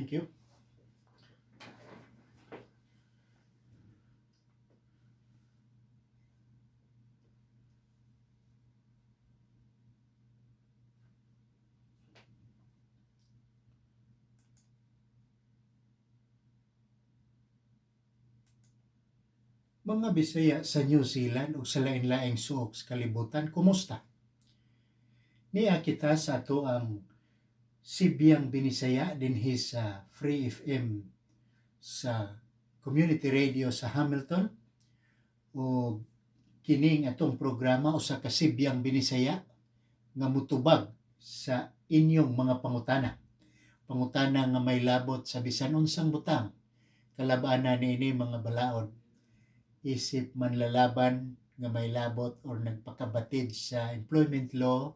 Thank you. Mga Bisaya sa New Zealand o sa lain-laing suok sa kalibutan, kumusta? Niya kita sa ato ang Sibyang Binisaya dinhi sa Free FM sa community radio sa Hamilton o kining atong programa o sa Kasibyang Binisaya nga mutubag sa inyong mga pangutana. Pangutana nga may labot sa bisan unsang butang. Kalabaanan niini mga balaod. Isip manlalaban nga may labot or nagpakabatid sa employment law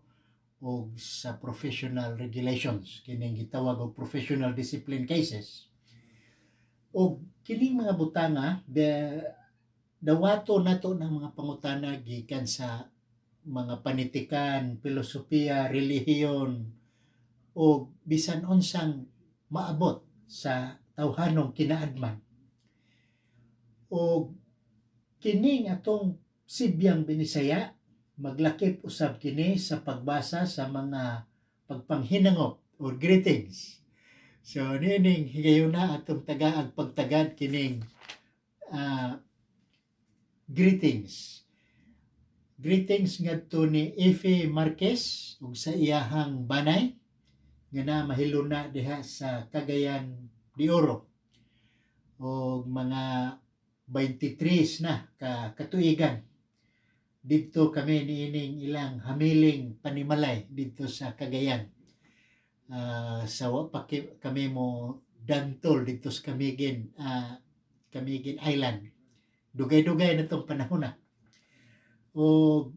o sa professional regulations, kining gitawag og professional discipline cases. O kining mga butanga dawato nato ng mga pangutana gikan sa mga panitikan, filosofiya, relihiyon o bisan unsang maabot sa tawhanong kinaadman. O kining atong Sibyang Binisaya maglakip usab kini sa pagbasa sa mga pagpanghinangop or greetings. So nining higayuna atong tagaag pagtagad kining greetings. Greetings ngadto ni Efe Marquez ug sa iyahang banay nga na mahiluna diha sa Cagayan de Oro. O mga 23 na katuigan. Dito kami niining ilang hamiling panimalay dito sa Cagayan. Sa pa kami mo dantol dito sa Camiguin Island. Dugay-dugay na itong panahon na. O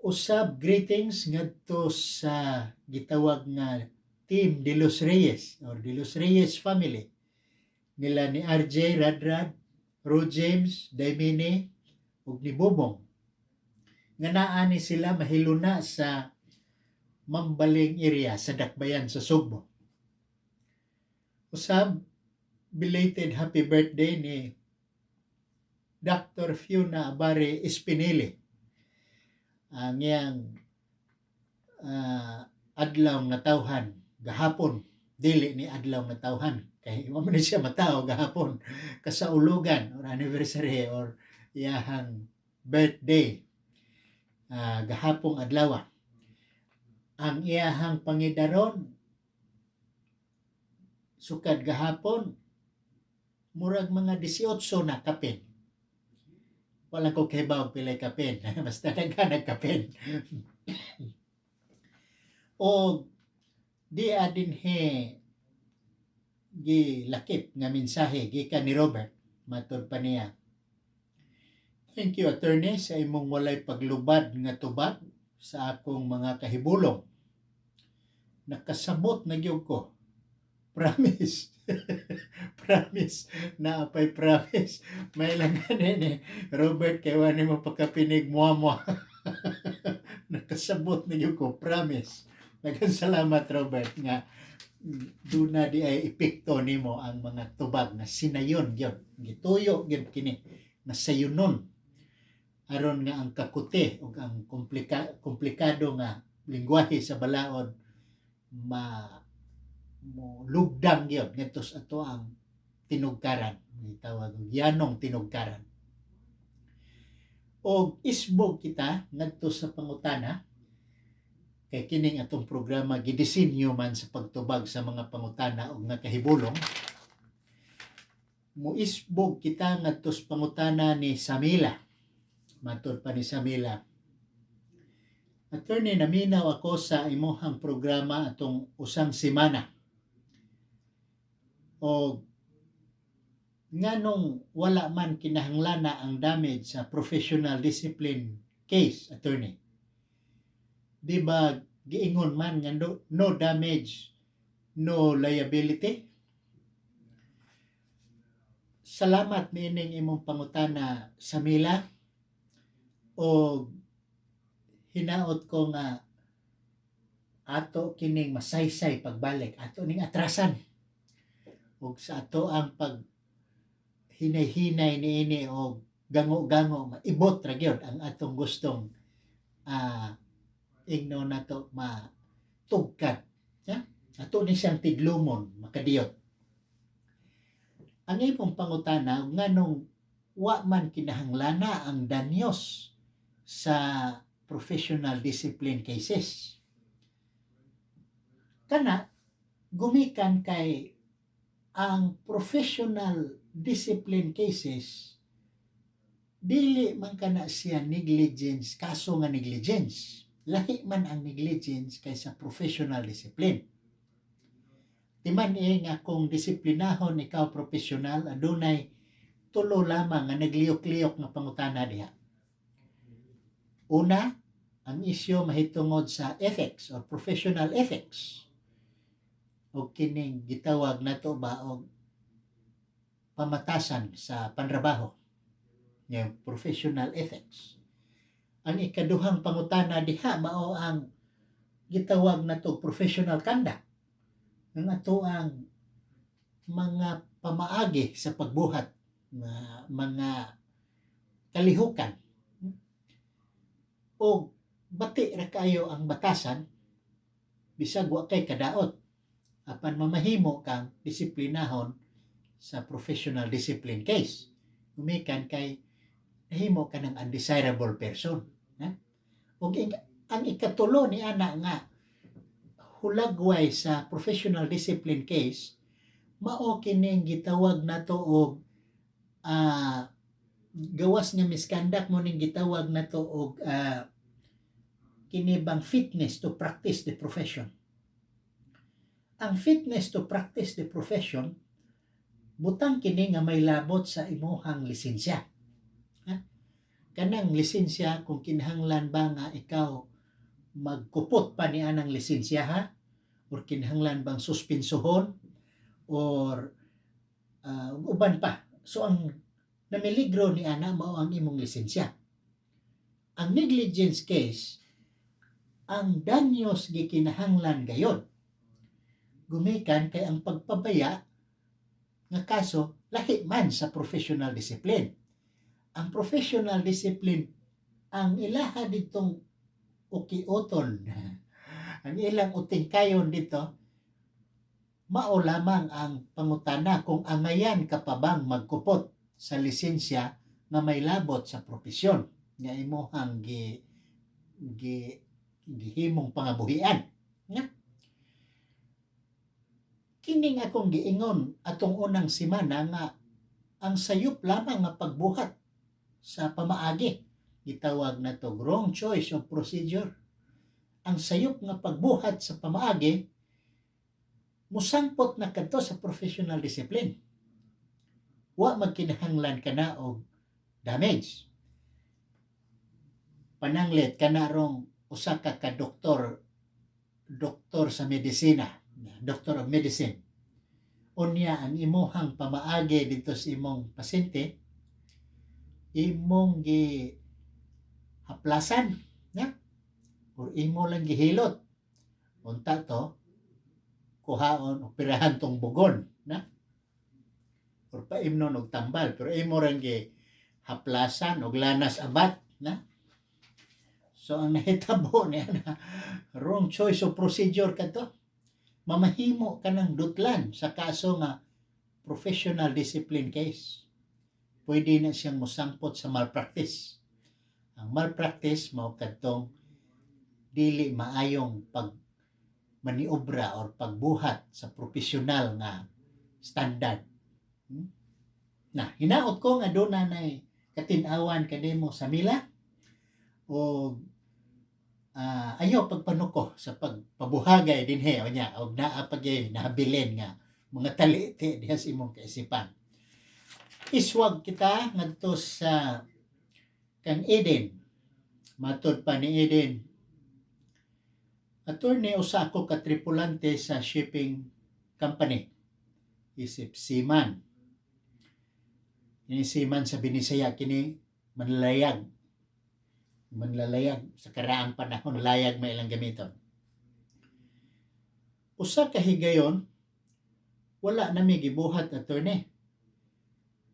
usab greetings ngadto sa gitawag nga Team De Los Reyes or De Los Reyes family. Nila ni RJ Radrad, Ro James, Daimini, ug ni Bobong. Nga naani sila mahiluna sa Mambaling area sa Dakbayan sa Sugbo. Usab belated happy birthday ni Dr. Fiona Abare Espineli. Ang iyang adlaw nga tawhan gahapon, dili ni adlaw nga tawhan kay mo man siya mataw gahapon kasaulugan or anniversary or iyahang birthday gahapong adlaw. Ang iyahang pangidaron sukad gahapon murag mga 18 na kapin. Walang ko kahibaw pilay kapin. Basta naghanag kapin. O di adinhe gilakip nga mensahe gikan ni Robert matud pa niya. Thank you, attorney, sa imong walay paglubad nga tubag sa akong mga kahibulong. Nakasabot na gyud ko. Promise. Promise. Naapay promise. May lang ni Robert kay wani mo pagkapinig mo. Nakasabot na gyud ko. Promise. Nagkasalamat, Robert, nga duna di ay epekto nimo ang mga tubag na sinayon gyud. Gituyo gyud kini na sayunon aron nga ang kakuti ug ang komplikado nga lingwahe sa balaod mo lugdang gyud ngadto sa ato ang tinugkaran, gitawag og yanong tinugkaran. Og isbog kita ngadto sa pangutana kay kining atong programa gidisenyo man sa pagtubag sa mga pangutana ug nga kahibulong. Muisbog kita ngadto sa pangutana ni Samila. Matud pa ni Samila. Attorney, naminaw ako sa imuhang programa atong usang semana. O nganong wala man kinahanglana ang damage sa professional discipline case, attorney? Di ba giingon man nga no damage, no liability? Salamat niining imong pangutana, Samila. O hinaot ko nga ato kining masaysay pagbalik, ato ning atrasan ug sa ato ang pag hinay-hinay niini o gango-gango maibot ra gyud ang atong gustong ingno nato matugkad. Ya? Ato ni siyang tiglumon makadiyot. Ang imong pangutana nganong wa man kinahanglana ang danyos sa professional discipline cases. Kana gumikan kay ang professional discipline cases dili man kana siya negligence, kaso nga negligence. Lahi man ang negligence kaysa professional discipline. Timan nga kung disiplinahon ikaw professional, adunay tulo lamang nga nagliyok-liyok nga pangutana diha. Una, ang isyu mahitungod sa ethics or professional ethics. O kining gitawag nato ba og pamatasan sa panrabaho. Yung professional ethics. Ang ikaduhang pangutana diha mao ang gitawag nato professional conduct. Ang ato ang mga pamaagi sa pagbuhat na mga kalihukan o bati ra kayo ang batasan bisag wa kay kadaot apan mamahimo kang disiplinahon sa professional discipline case gumikan kay nahimo ka ng undesirable person. O ang ikatulo ni ana nga hulagway sa professional discipline case mao kining gitawag nato og gawas nga misconduct mo ning gitawag nato og kini bang fitness to practice the profession. Ang fitness to practice the profession butang kini nga may labot sa imuhang lisensya. Kanang lisensya kung kinahanglan ba nga ikaw magkupot pa ni anang lisensya ha or kinahanglan bang suspinsohon or uban pa. So ang namiligro ni ana mao ang imong lisensya. Ang negligence case ang danyos gikinahanglan gayon. Gumikan kay ang pagpabaya nga kaso lahi man sa professional discipline. Ang professional discipline ang ilaha ditong ukiuton. Ang ilang utingkayon dito mao lamang ang pangutana kung angayan ka pa bang magkupot sa lisensya na may labot sa propesyon nga imuhang gihimong pangabuhian. Nga? Kining akong giingon atong unang semana nga ang sayop lamang nga pagbuhat sa pamaagi gitawag na to wrong choice of procedure. Ang sayop nga pagbuhat sa pamaagi musangpot na kadto sa professional discipline. Wa magkinahanglan kana og damage. Pananglit kana rong usa ka doktor sa medisina, doctor of medicine. Unya ang imuhang pamaagi dito sa imong pasyente imong haplasan na or imo lang gihilot unta to kuhaon operahan tong bugon na or paimnon og tambal pero imo lang haplasan og lanas abat na so ang nahitabo niya na wrong choice of procedure kadto mamahimo kanang dutlan sa kaso nga professional discipline case. Pwede na siyang musangpot sa malpractice. Ang malpractice mao kadtong dili maayong maniobra or pagbuhat sa professional nga standard. Na hinaot ko nga aduna nay katin-awan kanimo sa mila o ayaw pagpanuko sa pagpabuhagay dinhi unya og naa pagay nahabilin nga mga taliti diha sa imong kaisipan. Iswag kita ngadto sa kang Eden. Matud pa ni Eden. Attorney usa ako ka tripulante sa shipping company. Isip seaman. Ini seaman sa Binisaya kini manlayag sa karaang panahon layag may ilang gamiton. Usa ka higayon wala na mi gibuhat attorney.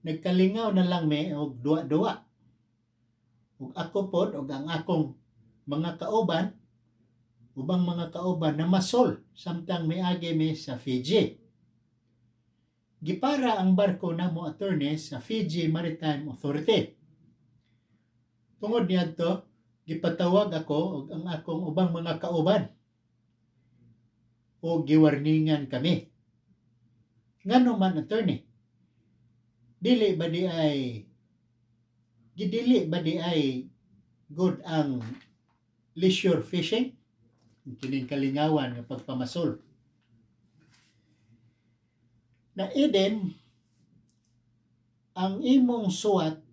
Nagkalingaw na lang mi og duwa-duwa. Ug ako pod ug ang akong mga kauban, ubang mga kauban na masol samtang miagi mi sa Fiji. Gipara ang barko namo attorney sa Fiji Maritime Authority. Tungod niadto, gipatawag ako ug ang akong ubang mga kauban o giwarningan kami. Ngano man attorney? Gidili ba di ay good ang leisure fishing? Kining kalingawan nga pagpamasol. Na Eden, ang imong suwat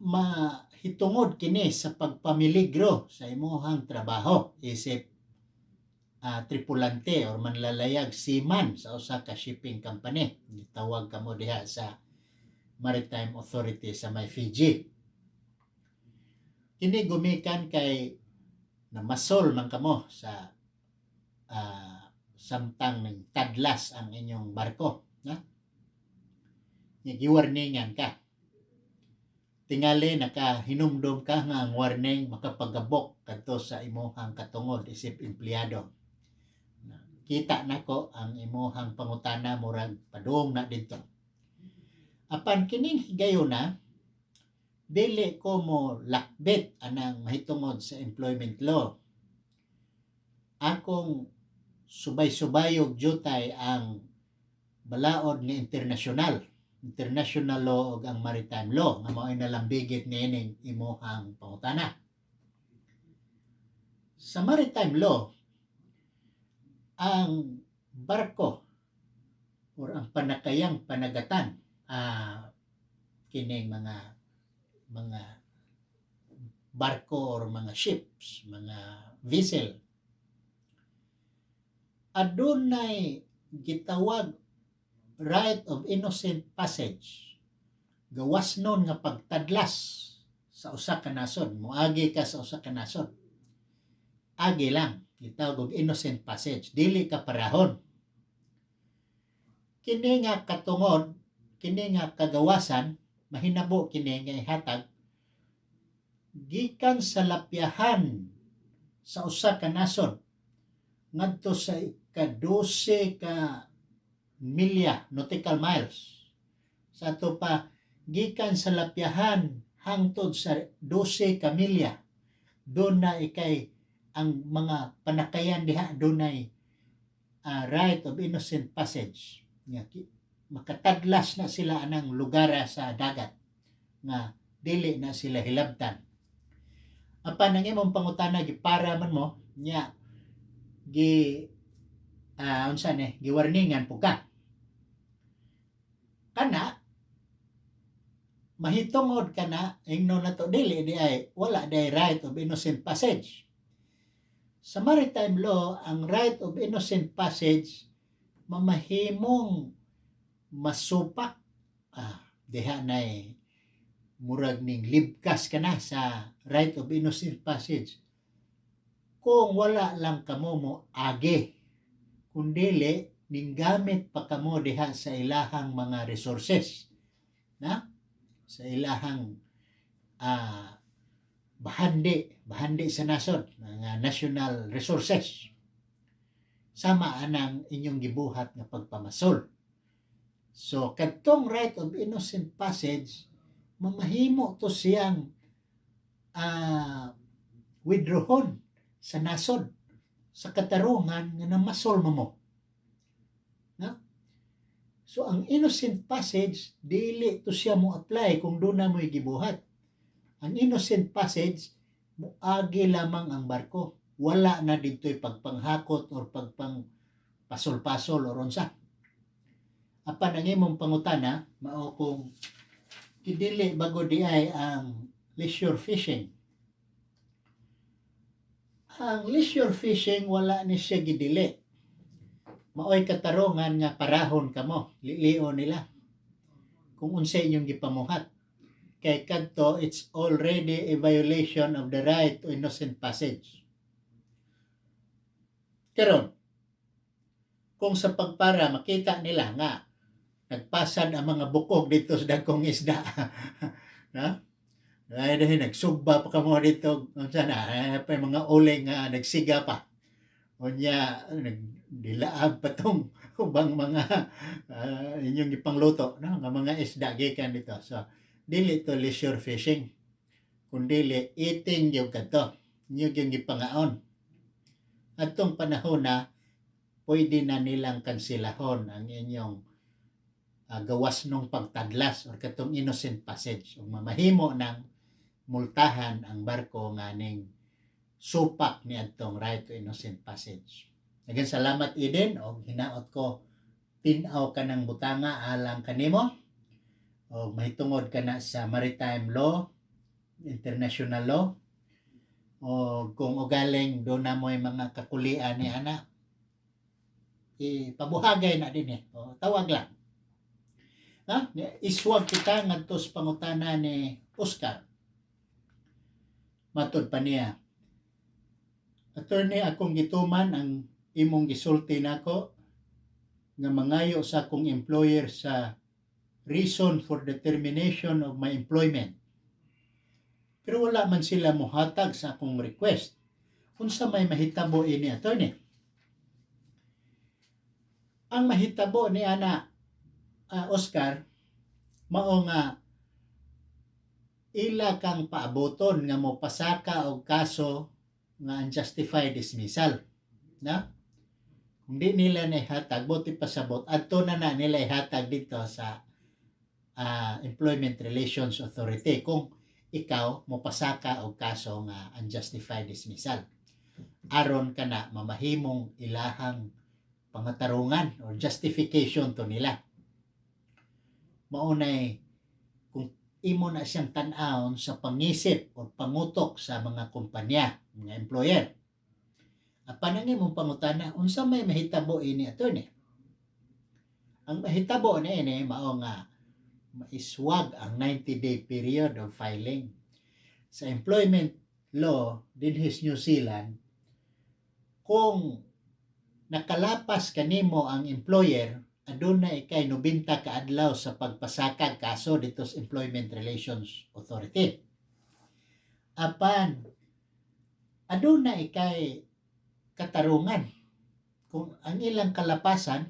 mahitungod kini sa pagpamiligro sa imong trabaho isip tripulante or manlalayag seaman sa usa ka shipping company. Gitawag kamo diha sa Maritime Authority sa may Fiji. Kini gumikan kay namasol man kamo sa samtang nagtadlas ang inyong barko, na? Giwarningan ka. Tingali nakahinumdum ka nga ang warning makapagabok kadto sa imong katungod isip empleyado. Kita nako ang imong pangutana murag padung na didto. Apan kining higayuna, dili ko mo lakbit anang mahitungod sa employment law. Akong subay-subayog jutay ang balaod nga international law ug ang maritime law nga mao ay nalambigit niining imong pangutana. Sa maritime law, ang barko or ang panakayang panagatan kining mga barko or mga ships, mga vessel, adunay gitawag right of innocent passage. Gawas nun nga pagtadlas sa usa ka nasod, moagi ka sa usa ka nasod. Agi lang gitawag og innocent passage, dili ka parahon. Kini nga katungod, kini nga kagawasan, mahinabo kini nga ihatag gikan sa lapyahan sa usa ka nasod ngadto sa ika-12 ka milya, nautical miles. Sa ato pa, gikan sa lapyahan hangtod sa 12 ka milya, doon na ikay ang mga panakayan diha, doon na right of innocent passage. Makatadlas na sila anang lugar sa dagat nga dili na sila hilabtan. Apan ang imong pangutana gipara man mo nya giwarningan po ka. Kana mahitungod kana ingno na to dili di ay wala day right of innocent passage. Sa maritime law, ang right of innocent passage mamahimong masupak diha nay murag ning libkas ka na sa right of innocent passage kung wala lang kamo mo agi, kundili ning gamit pa kamo diha sa ilahang mga resources, na sa ilahang bahandi sa nasod, mga national resources, sama anang inyong gibuhat nga pagpamasol. So kadtong right of innocent passage mamahimo to siyang withdrawon sa nasod sa katarungan nga namasol mo. Na? So ang innocent passage dili to siya mo apply kung doon na mo'y gibuhat. Ang innocent passage moagi lamang ang barko. Wala na dito'y pagpanghakot or pagpangpasol-pasol or unsa. Apan ang imong pangutana mao kung kidili bago di ay ang leisure fishing. Ang leisure fishing wala ni siya gidili. Maoy katarungan nga parahon kamo, lilio nila. Kung unsa inyong gipamuhat. Kay kadto it's already a violation of the right to innocent passage. Karon, kung sa pagpara makita nila nga nagpasad ang mga bukog dito sa dagkong isda. Na? Ay dahil nagsugba pa kamo dito unsa na pa mga uling nga nagsiga pa. Unya nagdilaab pa tong ubang mga inyong ipangluto no nga mga isda gikan dito. So dili to leisure fishing kundi eating yung kadto. Yung gipangaon. Atong panahon na pwede na nilang kansilahon ang inyong gawas nung pagtadlas or katong innocent passage o mamahimo ng multahan ang barko nga ning supak ni adtong right to innocent passage. Again, salamat Eden o hinaot ko tinaw ka ng butanga alang kanimo o mahitungod ka na sa maritime law, international law o kung ugaling doon na mo'y mga kakulian ni ana ipabuhagay na din o tawag lang. Iswag kita ngadto sa pangutana ni Oscar. Matud pa niya, attorney, akong gituman ang imong gisulti nako nga mangayo sa akong employer sa reason for the termination of my employment. Pero wala man sila mohatag sa akong request. Unsa may mahitabo ini, attorney? Ang mahitabo ni ana Oscar, mao nga ila kang paaboton nga mo pasaka og kaso nga unjustified dismissal. Na? Kung di nila naihatag, buti pasabot, adto na nila ihatag dito sa Employment Relations Authority kung ikaw mo pasaka og kaso nga unjustified dismissal. Aron ka na mamahimong ilahang pangatarungan or justification to nila. Maunay kung imo na siyang tan-awon sa pangisip o pangutok sa mga kumpanya, mga employer. Apan ang imong pangutana, unsa may mahitabo ini, attorney? Ang mahitabo ni ini mao nga maiswag ang 90-day period of filing. Sa employment law dinhi New Zealand, kung nakalapas kanimo ang employer, adunay kay 90 ka adlaw sa pagpasakag kaso dito sa Employment Relations Authority. Apan adunay kay katarungan kung ang ilang kalapasan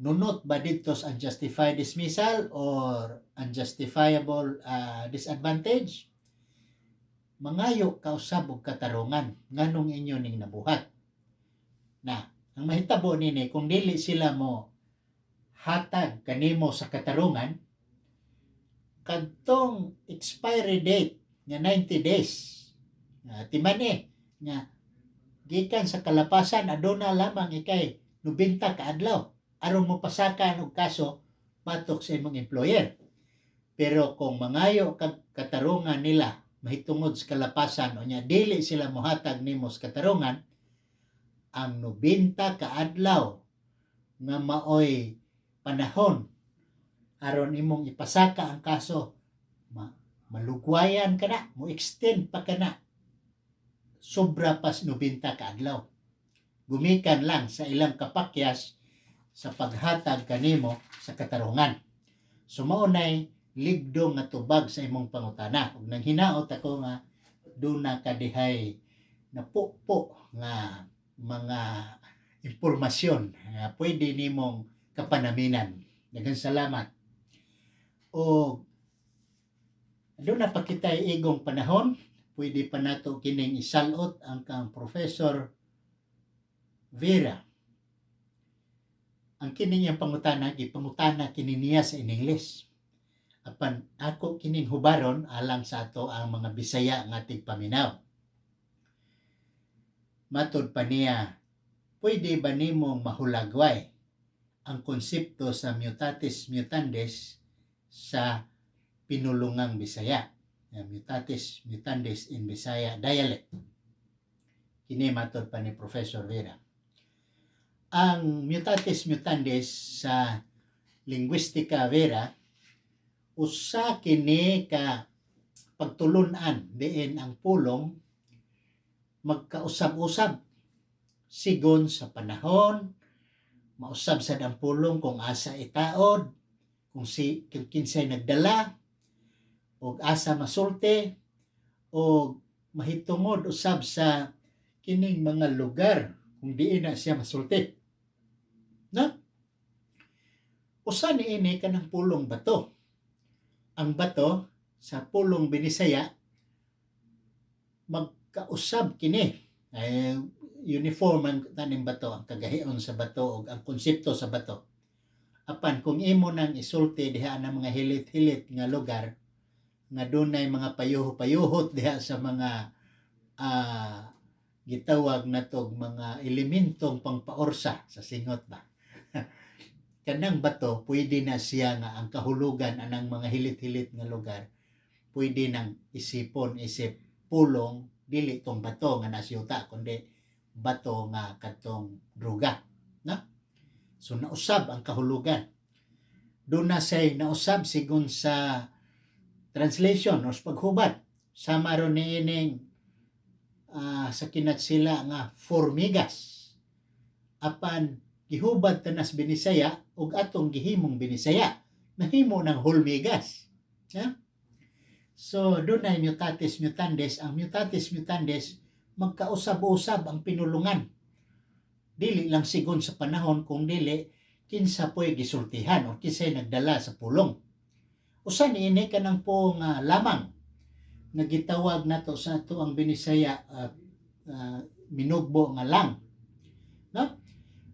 nunot ba dito sa unjustified dismissal or unjustifiable disadvantage. Mangayo kausab og katarungan nganong inyo ning nabuhat. Na ang mahitabo nini kung dili sila mo hatag kanimo sa katarungan kadtong expiry date nga 90 days timani nga gikan sa kalapasan aduna lamang ikay 90 ka adlaw aron mo pasakan og kaso batok sa imong employer. Pero kung mangayo kag katarungan nila mahitungod sa kalapasan o nya dili sila mohatag nimo sa katarungan, ang 90 ka adlaw nga maoy panahon aron imong ipasaka ang kaso malugwayan ka na, mo extend pa ka na sobra pas 90 ka adlaw. Gumikan lang sa ilang kapakyas sa paghatag kanimo sa katarungan. So maunay ligdo nga tubag sa imong pangutana. Ug nang hinaot ako nga duna kadihay na po nga mga impormasyon na pwede nimong kapanaminan. Daghang salamat. O doon na pa kita igong panahon, pwede pa nato kining isalot ang kang Professor Vera. Ang kining yung pangutana, gipangutana kini niya sa English. Apan ako kining hubaron alang sa ato ang mga Bisaya nga tigpaminaw. Matod pa niya, pwede ba nimong mahulagway ang konsepto sa mutatis mutandis sa pinulungang Bisaya? Mutatis mutandis in Bisaya dialect. Kini matod pa ni Professor Vera. Ang mutatis mutandis sa linguistika Vera, usa kini ka pagtulunan diin ang pulong magkausab-usab sigon sa panahon, mausab sad ang pulong kung asa itaod, kung kinsay nagdala, o asa masulti, o mahitungod usab sa kining mga lugar kung diin na siya masulti. Na? Usa niini kanang pulong bato. Ang bato sa pulong Binisaya magkausab kini. Uniform ang taning bato, ang kagahion sa bato ug ang konsepto sa bato. Apan kung imo nang isulti diha ng mga hilit-hilit nga lugar nga dunay mga payuho-payuhot diha sa mga gitawag natog mga elementong pangpaorsa sa singot ba. Kanang bato pwede na siya nga ang kahulugan anang mga hilit-hilit nga lugar pwede nang isip pulong dili tong bato nga nasyuta kundi bato nga katong druga, na? So nausab ang kahulugan. Doon na say nausab sigon sa translation o sa paghubad. Sama ron niining sa kinatsila nga formigas. Apan gihubad tanas Binisaya ug atong gihimong Binisaya nahimo ng hulmigas. Yeah? So doon ay mutatis mutandis. Ang mutatis mutandis magkausab-usab ang pinulungan. Dili lang sigon sa panahon kung dili kinsa po'y gisultihan o kinsay nagdala sa pulong. Usa niini kanang po nga lamang nagitawag nato sa ato ang Binisaya minugbo nga lang. No?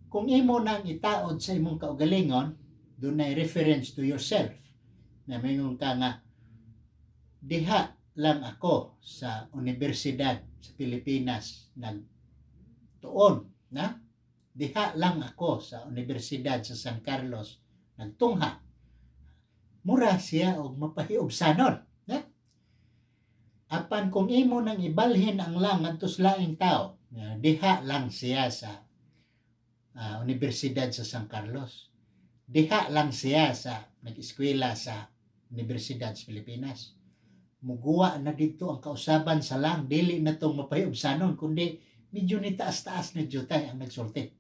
Kung imo nang itaod sa imong kaugalingon, dunay reference to yourself. Na mayingon ka nga diha lang ako sa universidad sa Pilipinas nagtuon, na? Diha lang ako sa Universidad sa San Carlos nagtungha. Mura siya og mapahiubsanon, na? Apan kung imo nang ibalhin ang lang ngadto sa laing tao, diha lang siya sa Universidad sa San Carlos. Diha lang siya sa nag-eskwela sa Universidad sa Pilipinas. Muguwa na dito ang kausaban sa lang, dili na itong mapahiubsanon, kundi medyo ni taas-taas na jutay ang nagsulti.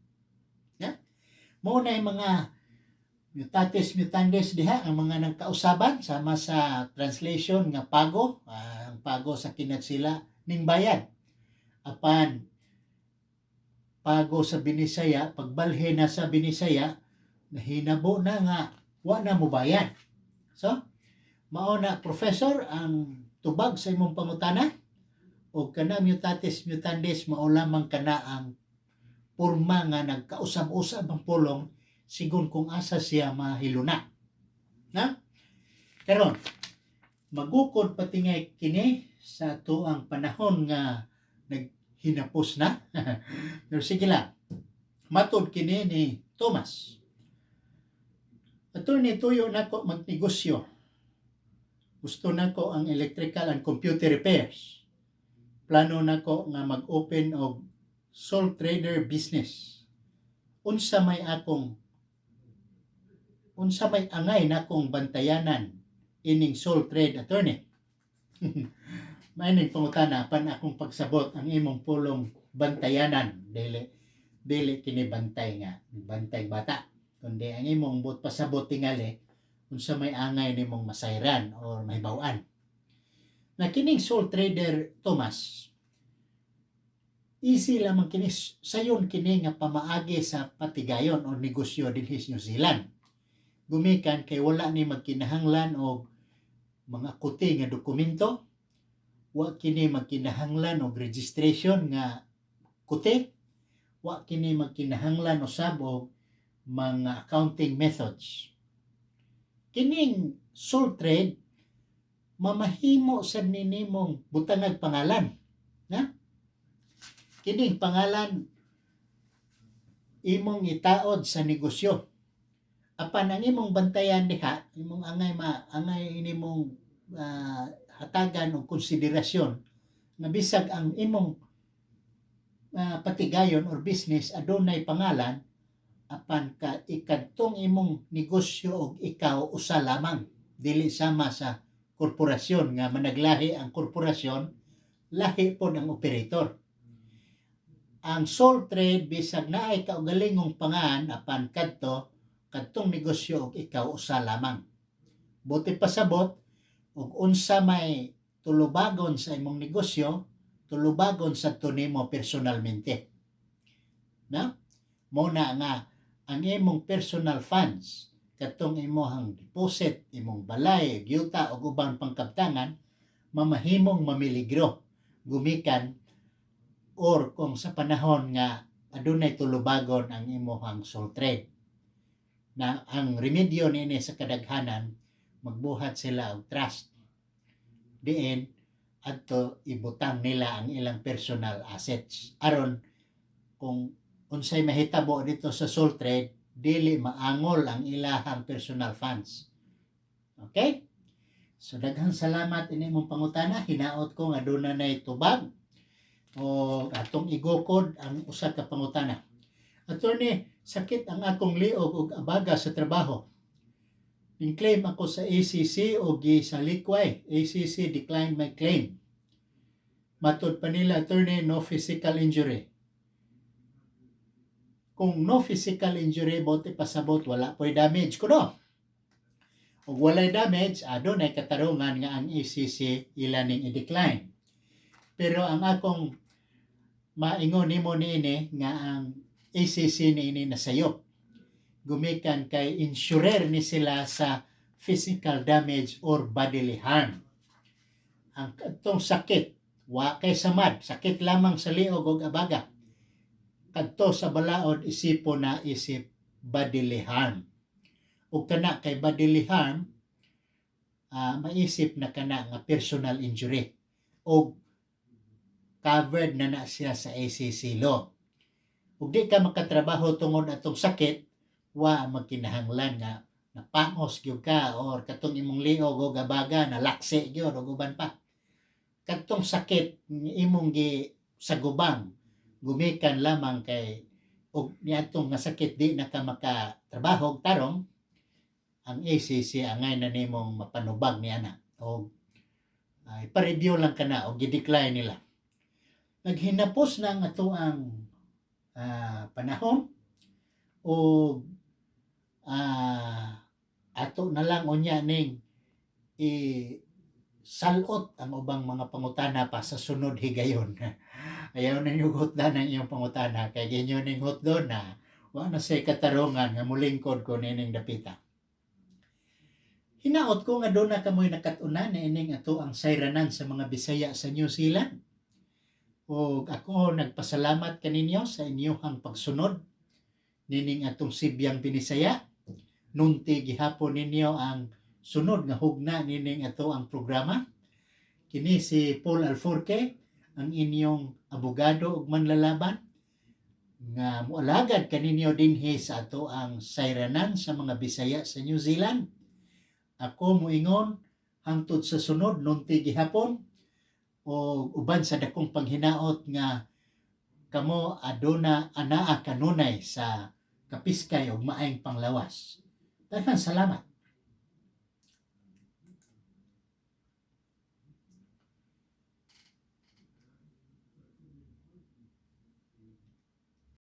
Yeah? Muna yung mga mutatis mutandis diha, ang mga nagkausaban, sama sa translation nga pago, ang pago sa kinatsila ning bayad. Apan, pago sa Binisaya, pagbalhin na sa Binisaya, nahinabo na nga, wa na mo bayad. So, mao na professor ang tubag sa imong pangutana o kana mutatis mutandis mao lamang kana ang porma nga nagkausab-usab ang pulong sigon kung asa siya mahiluna, na? Karon magukod patingay kini sa tuang panahon nga naghinapos na. Pero sige lang, matod kini ni Thomas. Attorney, tuyo nako magnegosyo. Gusto nako ang electrical and computer repairs. Plano nako nga mag-open og sole trader business. Unsa may angay nakong bantayanan ining sole trade attorney. Mainig pangutana pan akong pagsabot ang imong pulong bantayanan, dili kini bantay bata, kundi ang imong pasabot tingali unsa may angay nimong masayran o mahibaw-an. Na kining sole trader Thomas, easy lamang kini, sayon kini nga pamaagi sa patigayon o negosyo dinhi sa New Zealand. Gumikan kay wala ni magkinahanglan og mga kuti nga dokumento, wa kini magkinahanglan og registration nga kuti, wa kini magkinahanglan usab og mga accounting methods. Kining sole trade mamahimo sa ninimong butangag pangalan, na? Kining pangalan imong itaod sa negosyo. Apan ang imong bantayan diha, imong angay nimong hatagan og konsiderasyon na bisag ang imong patigayon or business adunay pangalan, apan ikadtong imong negosyo og ikaw usa lamang, dili sama sa korporasyon nga managlahi ang korporasyon, lahi pod ang operator. ang sole trade bisag naay kaugalingong pangan apan kadtong negosyo og ikaw usa lamang. Buti pasabot ug unsa may tulubagon sa imong negosyo, tulubagon sa nimo personalmente. Na? Muna nga ang imong personal funds katong imong deposit, imong balay, yuta ug ubang pangkabtangan mamahimong mamiligro gumikan or kung sa panahon nga adunay tulubagon ang imong sole trade. Na ang remedyo niini sa kadaghanan magbuhat sila og trust. Diin adto ibutang nila ang ilang personal assets aron kung unsay mahitabo dito sa sole trade dili maangol ang ilahang personal funds. Okay? So daghang salamat ini imong pangutana. Hinaot ko nga aduna nay tubag o atong igukod ang usa ka pangutana. Attorney, sakit ang akong liog ug abaga sa trabaho. In-claim ako sa ACC o sa liquay. ACC declined my claim. Matod pa nila, attorney, no physical injury. Kung no physical injury, bote pasabot, wala po'y damage. Kuno? O walay damage, adunay katarungan nga ang ACC ilaning i-decline. Pero ang akong maingon nimo niini nga ang ACC niini nasayop. Gumikan kay insurer ni sila sa physical damage or bodily harm. Ang katong sakit, wa kay samad, sakit lamang sa liog ug abaga. Kadto sa balaod isipo na isip bodily harm. Ug kana kay bodily harm, maisip na kana nga personal injury. O covered na siya sa ACC law. Ug di ka makatrabaho tungod atong sakit, wa magkinahanglan nga napangos gyud ka or katong imong liog o gabaga nalaksi gyud o uban pa. Katong sakit imong gi sagubang gumikan lamang kay og niadtong nga sakit di na ka makatrabaho tarong ang ACC angay na nimong mapanubag niana o ipa-review lang kana o gi-decline nila. Naghinapos na ang atoang panahon o ato na lang unya ning salot ang ubang mga pangutana pa sa sunod higayon. Ayaw na yung hutdan ang iyong pangutana kay ginyo ning hutdon na wa na say katarungan nga mulingkod ko nining dapita. Hinaot ko nga doon na kamoy nakatuna na ining ato ang sayranan sa mga Bisaya sa New Zealand. O ako nagpasalamat kaninyo sa inyong pagsunod nining atong Sibyang Binisaya. Nunti gihapon ninyo ang sunod nga hugna nining ato ang programa. Kini si Paul Alforque, ang inyong abogado ug manlalaban nga moalagad kaninyo dinhi sa ato ang sayranan sa mga Bisaya sa New Zealand. Ako moingon hangtod sa sunod nunti gihapon o uban sa dakong panghinaot nga kamo aduna anaa kanunay sa kapiskay ug maayong panglawas. Daghang salamat.